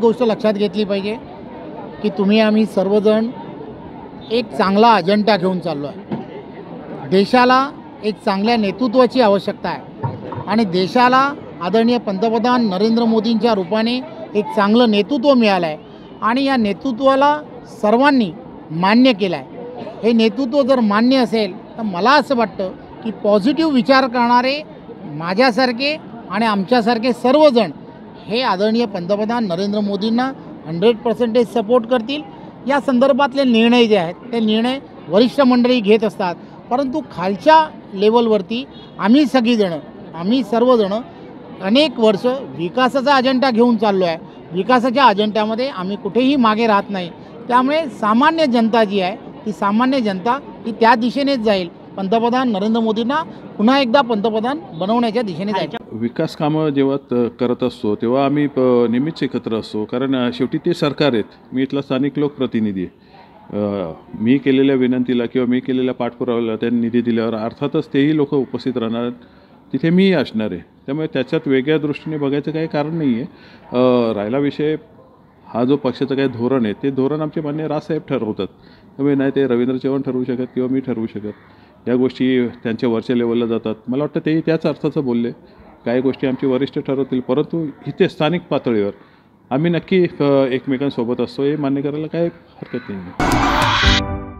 गोष्ट लक्षात घेतली पाहिजे की तुम्ही आम्ही सर्वजण एक चांगला अजेंडा घेऊन चाललो आहे। देशाला एक चांगल्या नेतृत्वाची आवश्यकता आहे आणि देशाला आदरणीय पंतप्रधान नरेंद्र मोदींच्या रूपाने एक चांगलं नेतृत्व मिळालं आहे आणि या नेतृत्वाला सर्वांनी मान्य केलं आहे। हे नेतृत्व जर मान्य असेल तर मला असं वाटतं की पॉझिटिव्ह विचार करणारे माझ्यासारखे आणि आमच्यासारखे सर्वजण हे आदरणीय पंतप्रधान नरेंद्र मोदींना 100% सपोर्ट करतील। या संदर्भातले निर्णय जे आहेत ते निर्णय वरिष्ठ मंडळी घेत असतात, परंतु खालच्या लेवलवरती आम्ही सर्वजण अनेक वर्ष विकासाचा अजेंडा घेऊन चाललो आहे। विकासाच्या अजेंड्यामध्ये आम्ही कुठेही मागे राहत नाही। त्यामुळे सामान्य जनता जी आहे ती सामान्य जनता ती त्या दिशेनेच जाईल। पंतप्रधान नरेंद्र मोदींना पुन्हा एकदा पंतप्रधान बनवण्याच्या दिशेने जायचं। विकास कामं जेव्हा करत असतो तेव्हा आम्ही नेहमीच एकत्र असतो, कारण शेवटी ते सरकार आहेत, मी इथला स्थानिक लोकप्रतिनिधी आहे। मी केलेल्या विनंतीला किंवा मी केलेल्या पाठपुराव्याला त्यांनी निधी दिल्यावर अर्थातच तेही लोक उपस्थित राहणार, तिथे मीही असणार आहे। त्यामुळे त्याच्यात वेगळ्या दृष्टीने बघायचं काही कारण नाही आहे। राहिला विषय हा जो पक्षाचं काही धोरण आहे ते धोरण आमचे मान्य राजसाहेब ठरवतात, त्यामुळे नाही ते रवींद्र चव्हाण ठरवू शकत किंवा मी ठरवू शकत। या गोष्टी त्यांच्या वरच्या लेवलला जातात। मला वाटतं तेही त्याच अर्थाचं बोलले, काही गोष्टी आमची वरिष्ठ ठरवतील, परंतु इथे स्थानिक पातळीवर आम्ही नक्की एकमेकांसोबत असतो हे मान्य करायला काही हरकत नाही।